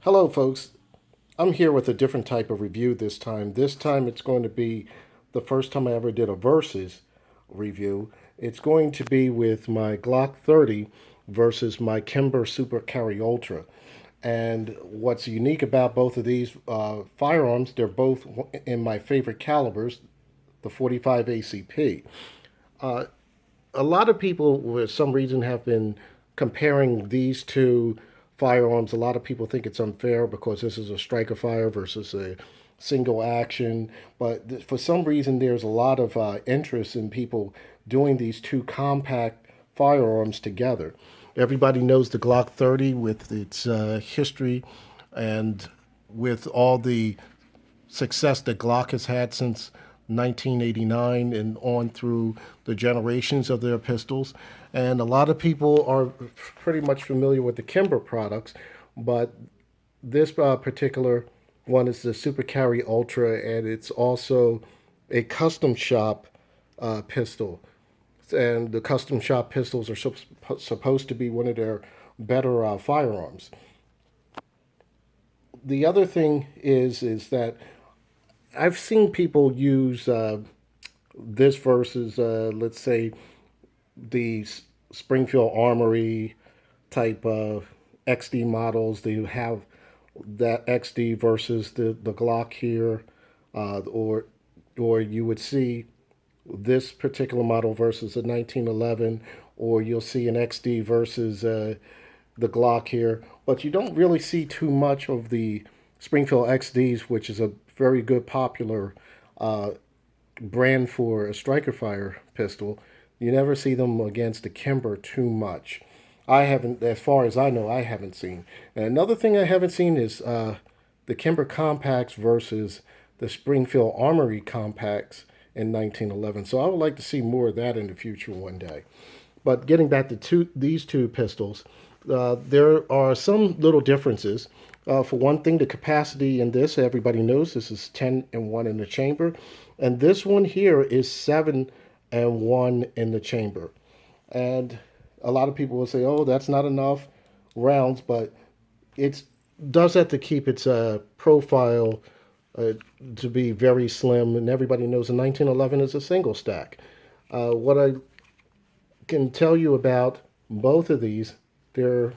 Hello, folks. I'm here with a different type of review this time. This time it's going to be the first time I ever did a versus review. It's going to be with my Glock 30 versus my Kimber Super Carry Ultra. And what's unique about both of these firearms, they're both in my favorite calibers, the 45 ACP. A lot of people, for some reason, have been comparing these two firearms. A lot of people think it's unfair because this is a striker fire versus a single action. But for some reason, there's a lot of interest in people doing these two compact firearms together. Everybody knows the Glock 30 with its history and with all the success that Glock has had since 1989 and on through the generations of their pistols. And a lot of people are pretty much familiar with the Kimber products, but this particular one is the Super Carry Ultra, and it's also a custom shop pistol. And the custom shop pistols are supposed to be one of their better firearms. The other thing is that I've seen people use this versus, let's say, the Springfield Armory type of XD models. They have that XD versus the Glock here, or you would see this particular model versus a 1911, or you'll see an XD versus the Glock here. But you don't really see too much of the Springfield XDs, which is a very good popular uh, brand for a striker fire pistol. You never see them against the Kimber too much. I haven't, as far as I know, I haven't seen. And another thing I haven't seen is the Kimber Compacts versus the Springfield Armory Compacts in 1911. So I would like to see more of that in the future one day. But getting back to these two pistols, there are some little differences. For one thing, the capacity in this, everybody knows this is 10 and 1 in the chamber. And this one here is 7 and 1 in the chamber. And a lot of people will say, oh, that's not enough rounds, but it does have to keep its profile uh, to be very slim. And everybody knows a 1911 is a single stack. What I can tell you about both of these, there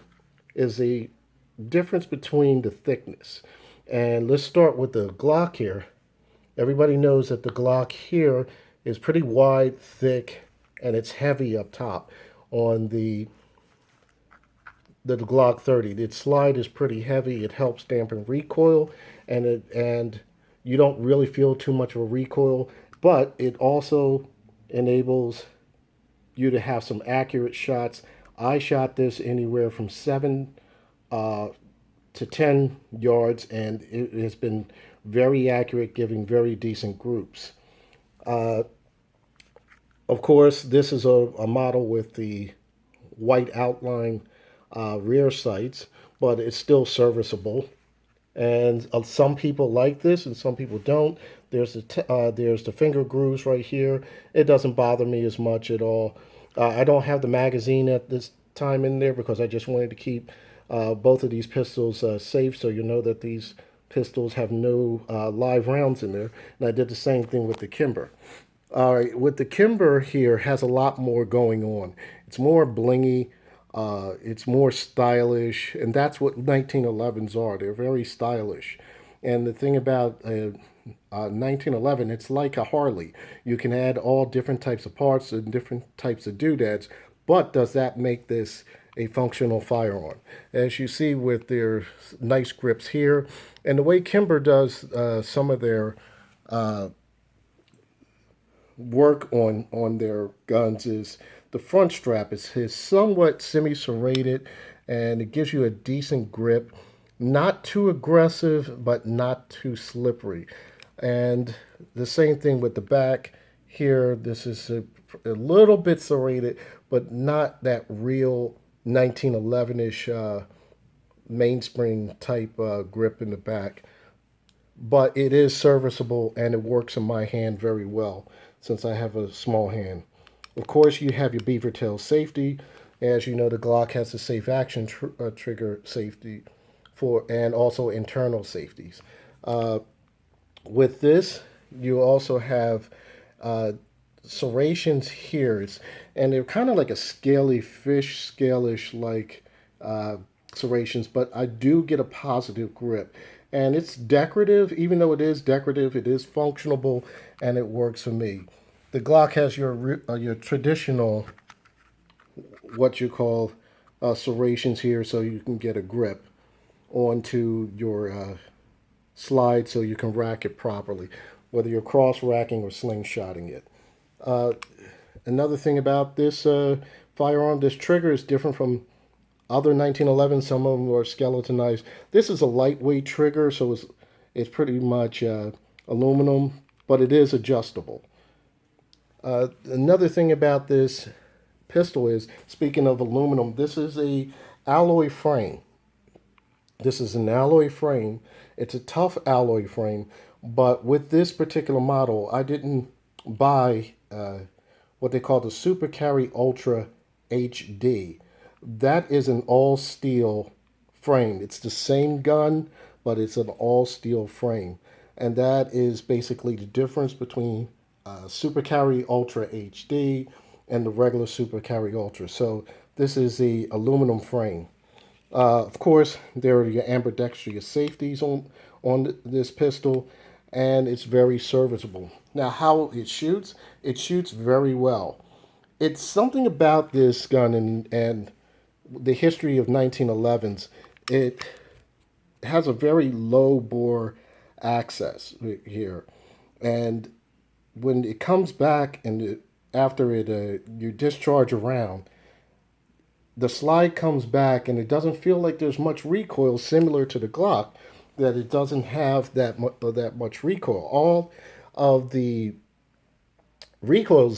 is a difference between the thickness. And let's start with the Glock here. Everybody knows that the Glock here is pretty wide, thick, and it's heavy up top. On the Glock 30, its slide is pretty heavy. It helps dampen recoil, and you don't really feel too much of a recoil. But it also enables you to have some accurate shots. I shot this anywhere from 7 to 10 yards, and it has been very accurate, giving very decent groups. Uh, of course, this is a model with the white outline rear sights, but it's still serviceable. And some people like this, and some people don't. There's the finger grooves right here. It doesn't bother me as much at all. I don't have the magazine at this time in there because I just wanted to keep both of these pistols safe, so you know that these pistols have no live rounds in there. And I did the same thing with the Kimber. All right, with the Kimber here has a lot more going on. It's more blingy, it's more stylish, and that's what 1911s are. They're very stylish. And the thing about 1911, it's like a Harley. You can add all different types of parts and different types of doodads, but does that make this a functional firearm? As you see with their nice grips here, and the way Kimber does some of their work on their guns is the front strap is somewhat semi-serrated, and it gives you a decent grip, not too aggressive but not too slippery. And the same thing with the back here. This is a little bit serrated, but not that real 1911-ish mainspring type grip in the back, but it is serviceable and it works in my hand very well since I have a small hand. Of course, you have your beaver tail safety. As you know, the Glock has a safe action trigger safety for and also internal safeties. Uh, with this, you also have uh, serrations here, and they're kind of like a scaly fish, scalish like uh, serrations, but I do get a positive grip. And it's decorative, even though it is decorative, it is functional and it works for me. The Glock has your traditional, what you call serrations here, so you can get a grip onto your slide so you can rack it properly, whether you're cross racking or slingshotting it. Uh, Another thing about this firearm, this trigger is different from other 1911. Some of them are skeletonized. This is a lightweight trigger, so it's pretty much aluminum, but it is adjustable. Another thing about this pistol is, speaking of aluminum, this is a alloy frame. This is an alloy frame. It's a tough alloy frame, but with this particular model, I didn't buy what they call the Super Carry Ultra HD. That is an all steel frame. It's the same gun, but it's an all steel frame. And that is basically the difference between Super Carry Ultra HD and the regular Super Carry Ultra. So this is the aluminum frame. Of course, there are your ambidextrous safeties on this pistol, and it's very serviceable. Now, how it shoots very well. It's something about this gun and the history of 1911s. It has a very low bore access here, and when it comes back after it you discharge around, the slide comes back and it doesn't feel like there's much recoil, similar to the Glock, that it doesn't have that much recoil. All of the recoil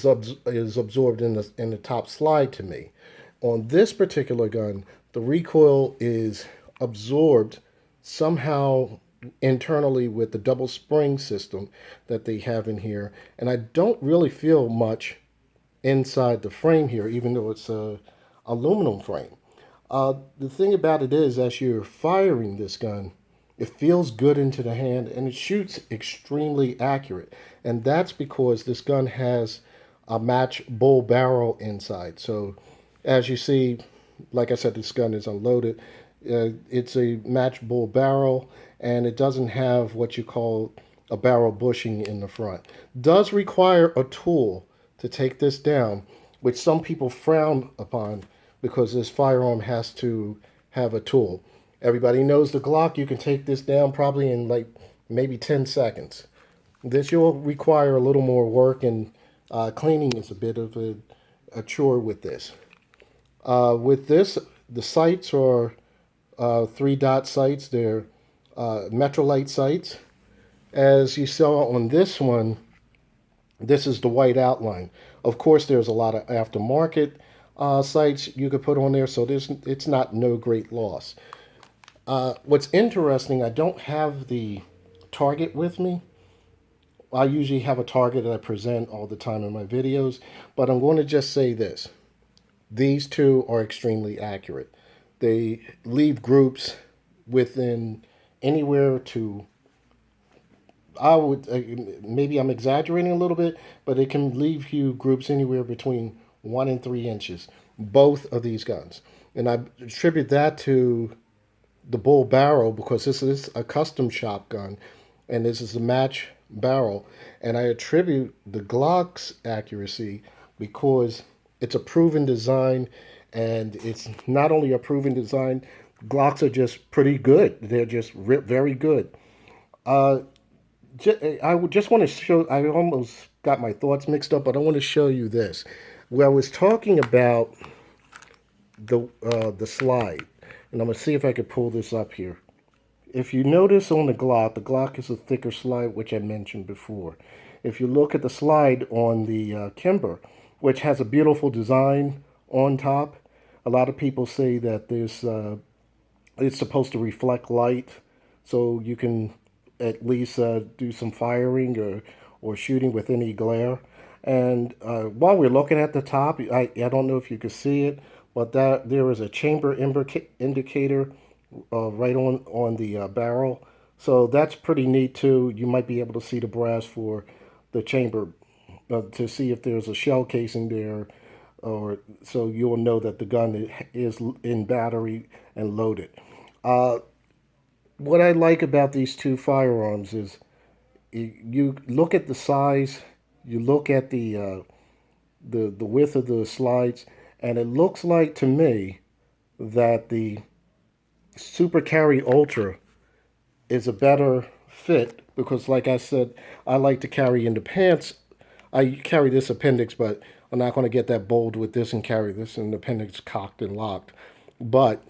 is absorbed in the top slide to me. On this particular gun, the recoil is absorbed somehow internally with the double spring system that they have in here, and I don't really feel much inside the frame here, even though it's a aluminum frame. The thing about it is, as you're firing this gun, it feels good into the hand and it shoots extremely accurate. And that's because this gun has a match bull barrel inside. So, as you see, like I said, this gun is unloaded. It's a match bull barrel, and it doesn't have what you call a barrel bushing in the front. Does require a tool to take this down, which some people frown upon because this firearm has to have a tool. Everybody knows the Glock. You can take this down probably in like maybe 10 seconds. This you'll require a little more work, and cleaning is a bit of a chore with this. With this, the sights are three dot sights. They're Metrolite sights. As you saw on this one, this is the white outline. Of course, there's a lot of aftermarket sights you could put on there, so it's not no great loss. What's interesting, I don't have the target with me. I usually have a target that I present all the time in my videos, but I'm going to just say this. These two are extremely accurate. They leave groups within anywhere to, I would, maybe I'm exaggerating a little bit, but it can leave you groups anywhere between 1 and 3 inches, both of these guns. And I attribute that to the bull barrel because this is a custom shop gun and this is a match barrel. And I attribute the Glock's accuracy because it's a proven design, and it's not only a proven design, Glocks are just pretty good. They're just very good. Uh, I would just want to show, I almost got my thoughts mixed up, but I want to show you this. Where I was talking about the slide, and I'm going to see if I could pull this up here. If you notice on the Glock is a thicker slide, which I mentioned before. If you look at the slide on the Kimber, which has a beautiful design on top, a lot of people say that it's supposed to reflect light, so you can at least do some firing or shooting with any glare. And while we're looking at the top, I don't know if you can see it, but that there is a chamber indicator right on the barrel. So that's pretty neat too. You might be able to see the brass for the chamber to see if there's a shell casing there, or so you'll know that the gun is in battery and loaded. Uh, what I like about these two firearms is you look at the size, you look at the width of the slides, and it looks like to me that the Super Carry Ultra is a better fit because, like I said, I like to carry in the pants. I carry this appendix, but I'm not going to get that bold with this and carry this in the appendix cocked and locked. But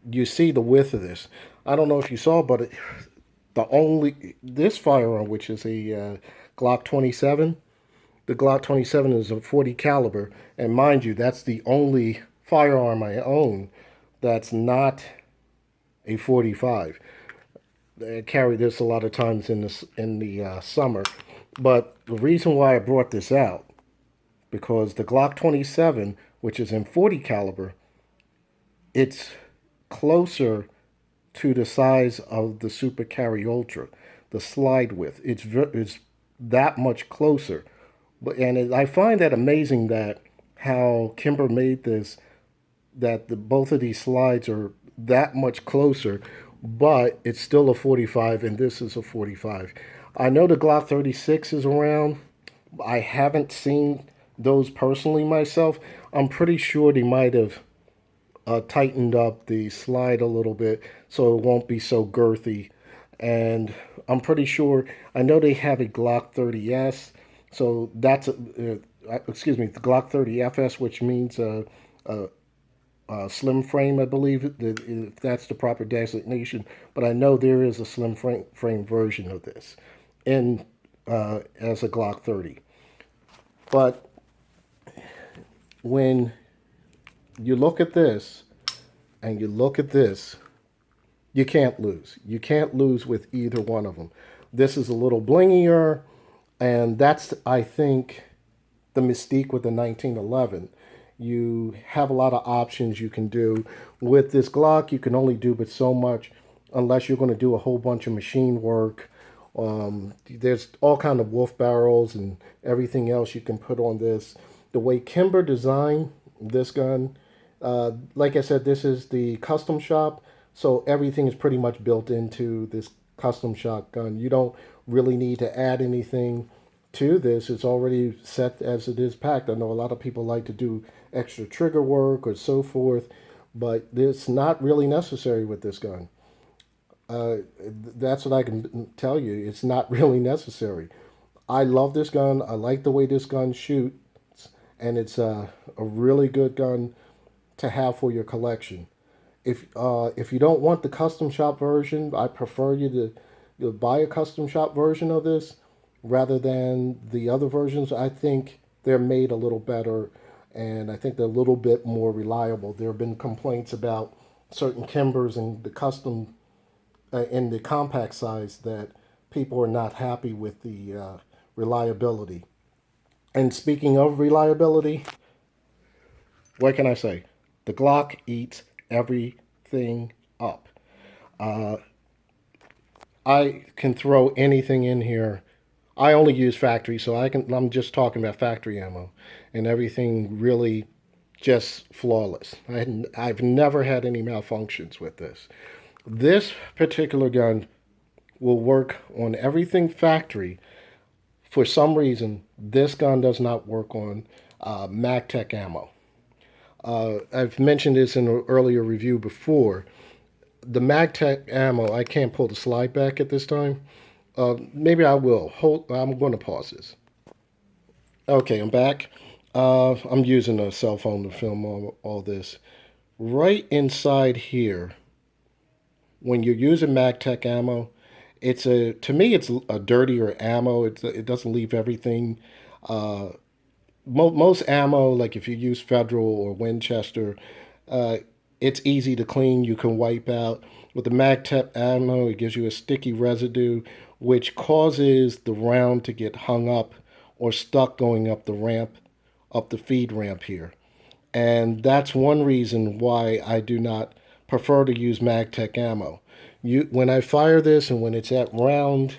you see the width of this. I don't know if you saw, but the only this firearm, which is a Glock 27, the Glock 27 is a 40 caliber, and mind you, that's the only firearm I own that's not a 45. I carry this a lot of times in the summer, but the reason why I brought this out because the Glock 27, which is in 40 caliber, it's closer to the size of the Super Carry Ultra, the slide width. It's that much closer. I find that amazing that how Kimber made this that both of these slides are that much closer, but it's still a 45 and this is a 45. I know the Glock 36 is around. I haven't seen those personally myself. I'm pretty sure they might have tightened up the slide a little bit so it won't be so girthy. And I'm pretty sure, I know they have a Glock 30S, so that's, excuse me, the Glock 30 FS, which means slim frame, I believe, if that's the proper designation. But I know there is a slim frame version of this in as a Glock 30. But when you look at this and you look at this, you can't lose. You can't lose with either one of them. This is a little blingier, and that's, I think, the mystique with the 1911. You have a lot of options you can do. With this Glock, you can only do but so much unless you're going to do a whole bunch of machine work. There's all kind of wolf barrels and everything else you can put on this. The way Kimber designed this gun, like I said, this is the custom shop, so everything is pretty much built into this custom shotgun. You don't really need to add anything to this. It's already set as it is packed. I know a lot of people like to do extra trigger work or so forth, but it's not really necessary with this gun. That's what I can tell you. It's not really necessary. I love this gun. I like the way this gun shoots, and it's a really good gun to have for your collection. If you don't want the custom shop version, I prefer you to buy a custom shop version of this rather than the other versions. I think they're made a little better, and I think they're a little bit more reliable. There have been complaints about certain Kimbers and the custom in the compact size that people are not happy with the reliability. And speaking of reliability, what can I say? The Glock eats everything up. Uh, I can throw anything in here. I only use factory, so I'm just talking about factory ammo, and everything really just flawless. I've never had any malfunctions with this. This particular gun will work on everything factory. For some reason, this gun does not work on MagTech ammo. I've mentioned this in an earlier review before. The MagTech ammo, I can't pull the slide back at this time. Maybe I will. I'm going to pause this. Okay, I'm back. I'm using a cell phone to film all this. Right inside here, when you're using MagTech ammo, to me it's a dirtier ammo. It doesn't leave everything. Uh, Most ammo, like if you use Federal or Winchester, uh, it's easy to clean. You can wipe out. With the MagTech ammo, it gives you a sticky residue, which causes the round to get hung up or stuck going up the ramp, up the feed ramp here. And that's one reason why I do not prefer to use MagTech ammo. When I fire this and when it's at round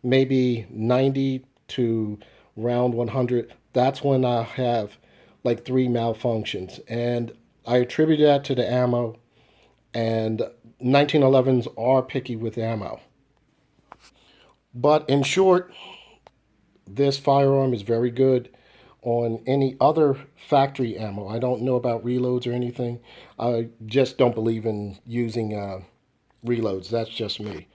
maybe 90 to round 100, that's when I have like three malfunctions. And I attribute that to the ammo. And 1911s are picky with ammo. But in short, this firearm is very good on any other factory ammo. I don't know about reloads or anything. I just don't believe in using reloads. That's just me.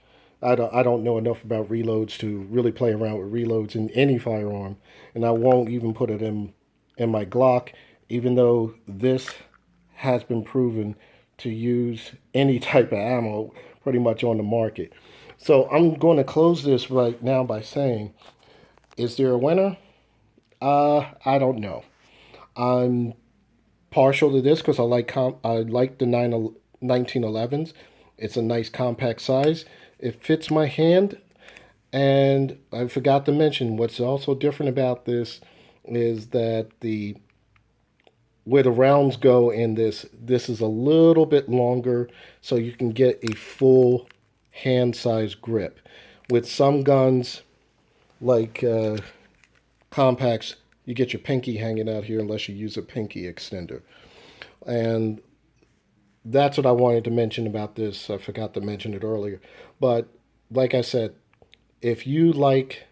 I don't know enough about reloads to really play around with reloads in any firearm, and I won't even put it in my Glock, even though this has been proven to use any type of ammo pretty much on the market. So I'm going to close this right now by saying, is there a winner? I don't know. I'm partial to this because I like the 1911s. It's a nice compact size. It fits my hand, and I forgot to mention what's also different about this is that the where the rounds go in this is a little bit longer, so you can get a full hand size grip. With some guns like compacts, you get your pinky hanging out here unless you use a pinky extender. And that's what I wanted to mention about this. I forgot to mention it earlier. But like I said, if you like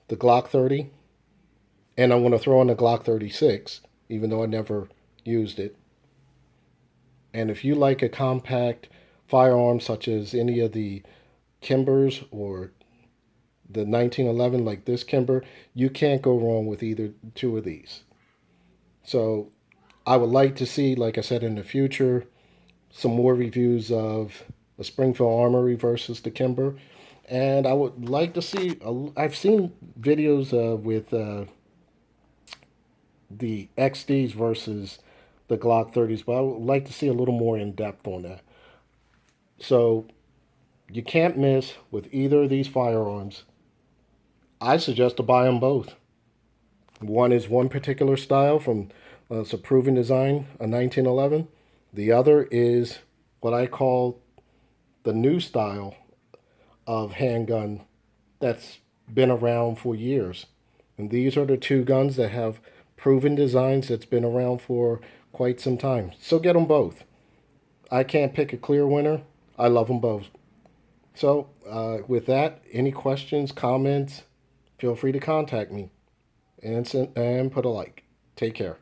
the Glock 30, and I'm going to throw in the Glock 36, even though I never used it, and if you like a compact firearm such as any of the Kimbers or the 1911 like this Kimber, you can't go wrong with either two of these. So I would like to see, like I said, in the future, some more reviews of the Springfield Armory versus the Kimber. And I would like to see, I've seen videos with the XDs versus the Glock 30s, but I would like to see a little more in depth on that. So you can't miss with either of these firearms. I suggest to buy them both. One is one particular style from it's a proven design, a 1911. The other is what I call the new style of handgun that's been around for years. And these are the two guns that have proven designs that's been around for quite some time. So get them both. I can't pick a clear winner. I love them both. So, with that, any questions, comments, feel free to contact me and put a like. Take care.